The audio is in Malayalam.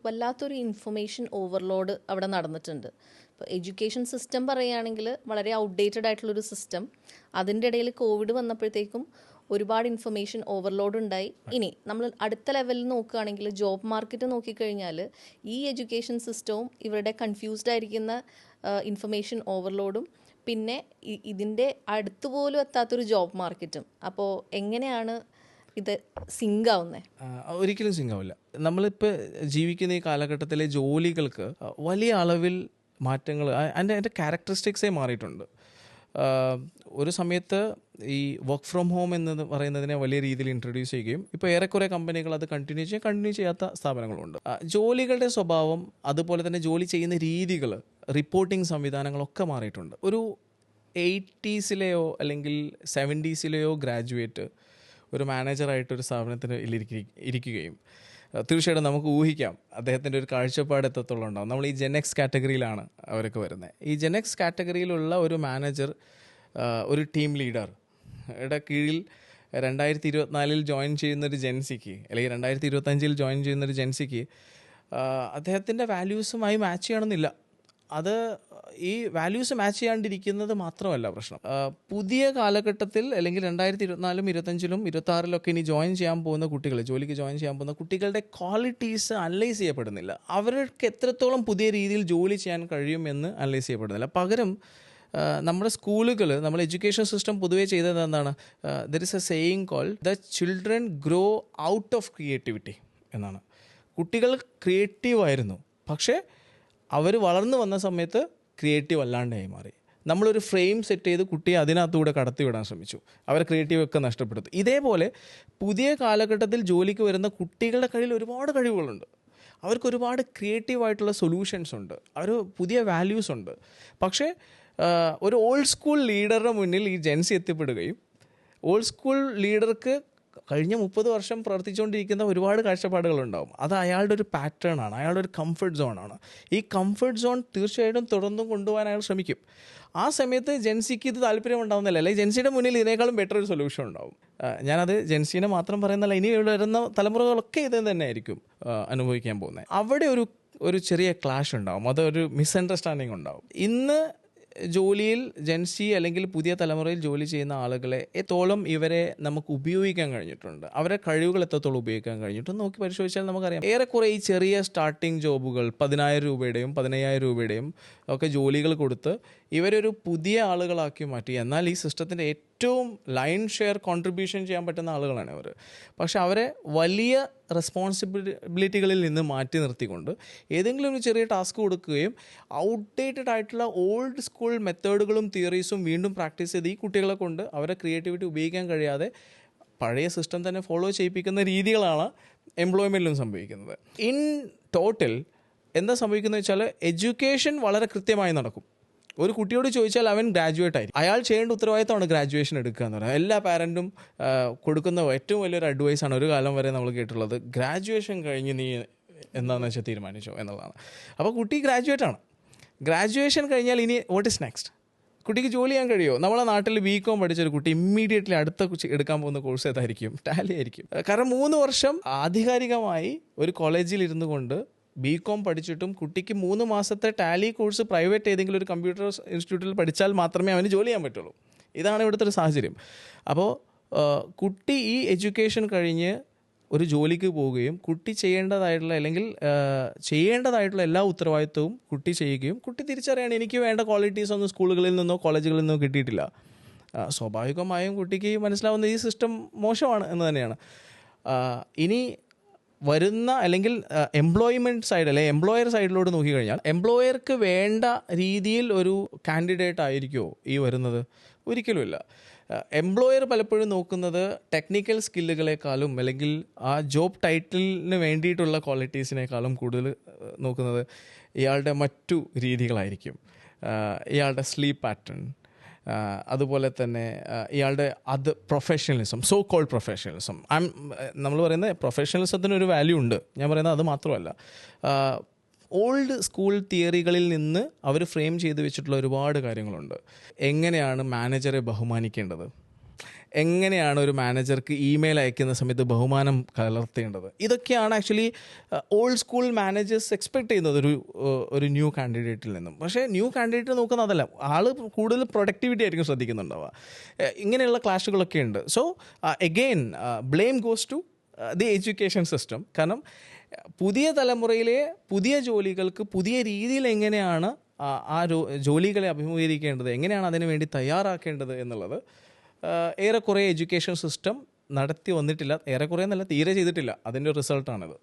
വല്ലാത്തൊരു ഇൻഫർമേഷൻ ഓവർലോഡ് അവിടെ നടന്നിട്ടുണ്ട്. ഇപ്പോൾ എഡ്യൂക്കേഷൻ സിസ്റ്റം പറയുകയാണെങ്കിൽ വളരെ ഔട്ട്ഡേറ്റഡ് ആയിട്ടുള്ളൊരു സിസ്റ്റം. അതിൻ്റെ ഇടയിൽ കോവിഡ് വന്നപ്പോഴത്തേക്കും ഒരുപാട് ഇൻഫർമേഷൻ ഓവർലോഡ് ഉണ്ടായി. ഇനി നമ്മൾ അടുത്ത ലെവലിൽ നോക്കുകയാണെങ്കിൽ ജോബ് മാർക്കറ്റ് നോക്കിക്കഴിഞ്ഞാൽ ഈ എഡ്യൂക്കേഷൻ സിസ്റ്റവും ഇവരുടെ കൺഫ്യൂസ്ഡ് ആയിരിക്കുന്ന ഇൻഫർമേഷൻ ഓവർലോഡും പിന്നെ ഇതിൻ്റെ അടുത്തുപോലും എത്താത്തൊരു ജോബ് മാർക്കറ്റും. അപ്പോൾ എങ്ങനെയാണ് ഇത് സിങ്ക് ആവുന്നത്? ഒരിക്കലും സിങ്ക് ആവില്ല. നമ്മളിപ്പോൾ ജീവിക്കുന്ന ഈ കാലഘട്ടത്തിലെ ജോലികൾക്ക് വലിയ അളവിൽ മാറ്റങ്ങൾ അതിൻ്റെ ക്യാരക്ടറിസ്റ്റിക്സേ മാറിയിട്ടുണ്ട്. ഒരു സമയത്ത് ഈ വർക്ക് ഫ്രം ഹോം എന്ന് പറയുന്നതിനെ വലിയ രീതിയിൽ ഇൻട്രൊഡ്യൂസ് ചെയ്യുകയും ഇപ്പോൾ ഏറെക്കുറെ കമ്പനികൾ അത് കണ്ടിന്യൂ ചെയ്യാത്ത സ്ഥാപനങ്ങളുണ്ട്. ജോലികളുടെ സ്വഭാവം, അതുപോലെ തന്നെ ജോലി ചെയ്യുന്ന രീതികൾ, റിപ്പോർട്ടിംഗ് സംവിധാനങ്ങളൊക്കെ മാറിയിട്ടുണ്ട്. ഒരു 80s അല്ലെങ്കിൽ 70s ഗ്രാജുവേറ്റ് ഒരു മാനേജറായിട്ടൊരു സ്ഥാപനത്തിന് ഇരിക്കുകയും തീർച്ചയായിട്ടും നമുക്ക് ഊഹിക്കാം അദ്ദേഹത്തിൻ്റെ ഒരു കാഴ്ചപ്പാട് എത്രത്തോളം ഉണ്ടാവും. നമ്മൾ ഈ ജെനെക്സ് കാറ്റഗറിയിലാണ് അവരൊക്കെ വരുന്നത്. ഈ ജെനെക്സ് കാറ്റഗറിയിലുള്ള ഒരു മാനേജർ ഒരു ടീം ലീഡറുടെ കീഴിൽ 2024 ജോയിൻ ചെയ്യുന്നൊരു ജെൻസിക്ക് അല്ലെങ്കിൽ 2025 ജോയിൻ ചെയ്യുന്നൊരു ജെൻസിക്ക് അദ്ദേഹത്തിൻ്റെ വാല്യൂസുമായി മാച്ച് ചെയ്യണമെന്നില്ല. അത് ഈ വാല്യൂസ് മാച്ച് ചെയ്യാണ്ടിരിക്കുന്നത് മാത്രമല്ല പ്രശ്നം. പുതിയ കാലഘട്ടത്തിൽ അല്ലെങ്കിൽ 2024, 2025, 2026 ഇനി ജോയിൻ ചെയ്യാൻ പോകുന്ന കുട്ടികൾ, ജോലിക്ക് ജോയിൻ ചെയ്യാൻ പോകുന്ന കുട്ടികളുടെ ക്വാളിറ്റീസ് അനലൈസ് ചെയ്യപ്പെടുന്നില്ല. അവർക്ക് എത്രത്തോളം പുതിയ രീതിയിൽ ജോലി ചെയ്യാൻ കഴിയുമെന്ന് അനലൈസ് ചെയ്യപ്പെടുന്നില്ല. പകരം നമ്മുടെ സ്കൂളുകൾ, നമ്മുടെ എഡ്യൂക്കേഷൻ സിസ്റ്റം പൊതുവേ ചെയ്തത് എന്താണ്? There is a saying called the children grow out of creativity എന്നാണ്. കുട്ടികൾ ക്രിയേറ്റീവായിരുന്നു, പക്ഷേ അവർ വളർന്നു വന്ന സമയത്ത് ക്രിയേറ്റീവ് അല്ലാണ്ടായി മാറി. നമ്മളൊരു ഫ്രെയിം സെറ്റ് ചെയ്ത് കുട്ടിയെ അതിനകത്തൂടെ കടത്തിവിടാൻ ശ്രമിച്ചു, അവരെ ക്രിയേറ്റീവ് ഒക്കെ നഷ്ടപ്പെടുത്തും. ഇതേപോലെ പുതിയ കാലഘട്ടത്തിൽ ജോലിക്ക് വരുന്ന കുട്ടികളുടെ കയ്യിൽ ഒരുപാട് കഴിവുകളുണ്ട്. അവർക്ക് ഒരുപാട് ക്രിയേറ്റീവായിട്ടുള്ള സൊല്യൂഷൻസ് ഉണ്ട്, അവർ പുതിയ വാല്യൂസ് ഉണ്ട്. പക്ഷേ ഒരു ഓൾഡ് സ്കൂൾ ലീഡറുടെ മുന്നിൽ ഈ ജെൻസി എത്തിപ്പെടുകയും ഓൾഡ് സ്കൂൾ ലീഡർക്ക് കഴിഞ്ഞ 30 വർഷം പ്രവർത്തിച്ചുകൊണ്ടിരിക്കുന്ന ഒരുപാട് കാഴ്ചപ്പാടുകളുണ്ടാവും. അത് അയാളുടെ ഒരു പാറ്റേൺ ആണ്, അയാളുടെ ഒരു കംഫർട്ട് സോണാണ്. ഈ കംഫർട്ട് സോൺ തീർച്ചയായിട്ടും തുടർന്നും കൊണ്ടുപോകാൻ അയാൾ ശ്രമിക്കും. ആ സമയത്ത് ജെൻസിക്ക് ഇത് താല്പര്യം ഉണ്ടാവുന്നില്ല, അല്ലെങ്കിൽ ജെൻസിയുടെ മുന്നിൽ ഇതിനേക്കാളും ബെറ്റർ ഒരു സൊല്യൂഷൻ ഉണ്ടാവും. ഞാനത് ജെൻസിനെ മാത്രം പറയുന്നില്ല, ഇനി വരുന്ന തലമുറകളൊക്കെ ഇത് തന്നെ ആയിരിക്കും അനുഭവിക്കാൻ പോകുന്നത്. അവിടെ ഒരു ചെറിയ ക്ലാഷ് ഉണ്ടാവും, അതൊരു മിസ്അണ്ടർസ്റ്റാൻഡിങ് ഉണ്ടാവും. ഇന്ന് ജോലിയിൽ ജെൻസി അല്ലെങ്കിൽ പുതിയ തലമുറയിൽ ജോലി ചെയ്യുന്ന ആളുകളെ എത്തോളം ഇവരെ നമുക്ക് ഉപയോഗിക്കാൻ കഴിഞ്ഞിട്ടുണ്ട്, അവരെ കഴിവുകൾ എത്രത്തോളം ഉപയോഗിക്കാൻ കഴിഞ്ഞിട്ടുണ്ട് നോക്കി പരിശോധിച്ചാൽ നമുക്കറിയാം. ഏറെക്കുറെ ഈ ചെറിയ സ്റ്റാർട്ടിങ് ജോബുകൾ 10,000 രൂപയുടെയും 15,000 രൂപയുടെയും ഒക്കെ ജോലികൾ കൊടുത്ത് ഇവരൊരു പുതിയ ആളുകളാക്കി മാറ്റി. എന്നാൽ ഈ സിസ്റ്റത്തിൻ്റെ ഏറ്റവും ലൈൻ ഷെയർ കോൺട്രിബ്യൂഷൻ ചെയ്യാൻ പറ്റുന്ന ആളുകളാണ് അവർ. പക്ഷെ അവരെ വലിയ റെസ്പോൺസിബിലിറ്റികളിൽ നിന്ന് മാറ്റി നിർത്തിക്കൊണ്ട് ഏതെങ്കിലും ഒരു ചെറിയ ടാസ്ക് കൊടുക്കുകയും ഔട്ട്ഡേറ്റഡ് ആയിട്ടുള്ള ഓൾഡ് സ്കൂൾ മെത്തേഡുകളും തിയറീസും വീണ്ടും പ്രാക്ടീസ് ചെയ്ത് ഈ കുട്ടികളെ കൊണ്ട് അവരെ ക്രിയേറ്റിവിറ്റി ഉപയോഗിക്കാൻ കഴിയാതെ പഴയ സിസ്റ്റം തന്നെ ഫോളോ ചെയ്യിപ്പിക്കുന്ന രീതികളാണ് എംപ്ലോയ്മെൻറ്റിലും സംഭവിക്കുന്നത്. ഇൻ ടോട്ടൽ എന്താ സംഭവിക്കുന്നത് വെച്ചാൽ എഡ്യൂക്കേഷൻ വളരെ കൃത്യമായി നടക്കും. ഒരു കുട്ടിയോട് ചോദിച്ചാൽ അവൻ ഗ്രാജുവേറ്റ് ആയിരിക്കും, അയാൾ ചെയ്യേണ്ട ഉത്തരവാദിത്തമാണ് ഗ്രാജുവേഷൻ എടുക്കുക എന്ന് പറയുന്നത്. എല്ലാ പാരൻറ്റും കൊടുക്കുന്ന ഏറ്റവും വലിയൊരു അഡ്വൈസാണ് ഒരു കാലം വരെ നമ്മൾ കേട്ടിട്ടുള്ളത്, ഗ്രാജുവേഷൻ കഴിഞ്ഞ് നീ എന്താണെന്ന് വെച്ചാൽ തീരുമാനിച്ചോ എന്നുള്ളതാണ്. അപ്പോൾ കുട്ടി ഗ്രാജുവേറ്റാണ്, ഗ്രാജുവേഷൻ കഴിഞ്ഞാൽ ഇനി വാട്ട് ഇസ് നെക്സ്റ്റ്? കുട്ടിക്ക് ജോലി ചെയ്യാൻ കഴിയുമോ? നമ്മളെ നാട്ടിൽ BCom പഠിച്ചൊരു കുട്ടി ഇമ്മീഡിയറ്റ്ലി അടുത്ത എടുക്കാൻ പോകുന്ന കോഴ്സ് ഏതായിരിക്കും? ടാലി ആയിരിക്കും. കാരണം 3 വർഷം ആധികാരികമായി ഒരു കോളേജിൽ ഇരുന്നു കൊണ്ട് BCom പഠിച്ചിട്ടും കുട്ടിക്ക് 3 മാസത്തെ ടാലി കോഴ്സ് പ്രൈവറ്റ് ഏതെങ്കിലും ഒരു കമ്പ്യൂട്ടർ ഇൻസ്റ്റിറ്റ്യൂട്ടിൽ പഠിച്ചാൽ മാത്രമേ അവന് ജോലി ചെയ്യാൻ പറ്റുള്ളൂ. ഇതാണ് ഇവിടുത്തെ ഒരു സാഹചര്യം. അപ്പോൾ കുട്ടി ഈ എഡ്യൂക്കേഷൻ കഴിഞ്ഞ് ഒരു ജോലിക്ക് പോവുകയും കുട്ടി ചെയ്യേണ്ടതായിട്ടുള്ള അല്ലെങ്കിൽ ചെയ്യേണ്ടതായിട്ടുള്ള എല്ലാ ഉത്തരവാദിത്വവും കുട്ടി ചെയ്യുകയും കുട്ടി തിരിച്ചറിയാണ് എനിക്ക് വേണ്ട ക്വാളിറ്റീസ് ഒന്നും സ്കൂളുകളിൽ നിന്നോ കോളേജുകളിൽ നിന്നോ കിട്ടിയിട്ടില്ല. സ്വാഭാവികമായും കുട്ടിക്ക് മനസ്സിലാവുന്ന ഈ സിസ്റ്റം മോശമാണ് എന്ന് തന്നെയാണ്. ഇനി വരുന്ന അല്ലെങ്കിൽ എംപ്ലോയ്മെൻറ്റ് സൈഡ് അല്ലെങ്കിൽ എംപ്ലോയർ സൈഡിലോട്ട് നോക്കിക്കഴിഞ്ഞാൽ എംപ്ലോയർക്ക് വേണ്ട രീതിയിൽ ഒരു കാൻഡിഡേറ്റ് ആയിരിക്കുമോ ഈ വരുന്നത്? ഒരിക്കലുമില്ല. എംപ്ലോയർ പലപ്പോഴും നോക്കുന്നത് ടെക്നിക്കൽ സ്കില്ലുകളെക്കാളും അല്ലെങ്കിൽ ആ ജോബ് ടൈറ്റിലിന് വേണ്ടിയിട്ടുള്ള ക്വാളിറ്റീസിനേക്കാളും കൂടുതൽ നോക്കുന്നത് ഇയാളുടെ മറ്റു രീതികളായിരിക്കും. ഇയാളുടെ സ്ലീപ്പ് പാറ്റേൺ, അതുപോലെ തന്നെ ഇയാളുടെ പ്രൊഫഷണലിസം, സോ കോൾഡ് പ്രൊഫഷണലിസം. നമ്മൾ പറയുന്ന പ്രൊഫഷണലിസത്തിനൊരു വാല്യൂ ഉണ്ട്, ഞാൻ പറയുന്നത് അത് മാത്രമല്ല. ഓൾഡ് സ്കൂൾ തിയറികളിൽ നിന്ന് അവർ ഫ്രെയിം ചെയ്ത് വെച്ചിട്ടുള്ള ഒരുപാട് കാര്യങ്ങളുണ്ട്. എങ്ങനെയാണ് മാനേജറെ ബഹുമാനിക്കേണ്ടത്, എങ്ങനെയാണ് ഒരു മാനേജർക്ക് ഇമെയിൽ അയക്കുന്ന സമയത്ത് ബഹുമാനം കലർത്തേണ്ടത്, ഇതൊക്കെയാണ് actually old school managers expect ചെയ്യുന്നത് ഒരു ന്യൂ കാൻഡിഡേറ്റിൽ നിന്നും. പക്ഷേ ന്യൂ കാൻഡിഡേറ്റ് നോക്കുന്നതല്ല, ആൾ കൂടുതൽ പ്രൊഡക്ടിവിറ്റി ആയിരിക്കും ശ്രദ്ധിക്കുന്നുണ്ടാവുക. ഇങ്ങനെയുള്ള ക്ലാഷുകളൊക്കെ ഉണ്ട്. So again blame goes to the education system. കാരണം പുതിയ തലമുറയിലെ പുതിയ ജോലികൾക്ക് പുതിയ രീതിയിൽ എങ്ങനെയാണ് ആ ജോലികളെ അഭിമുഖീകരിക്കേണ്ടത്, എങ്ങനെയാണ് അതിനു വേണ്ടി തയ്യാറാക്കേണ്ടത് എന്നുള്ളത് ഏറെക്കുറെ എഡ്യൂക്കേഷൻ സിസ്റ്റം നടത്തി വന്നിട്ടില്ല. ഏറെക്കുറെ എന്നല്ല, തീരെ ചെയ്തിട്ടില്ല. അതിൻ്റെ റിസൾട്ടാണിത്.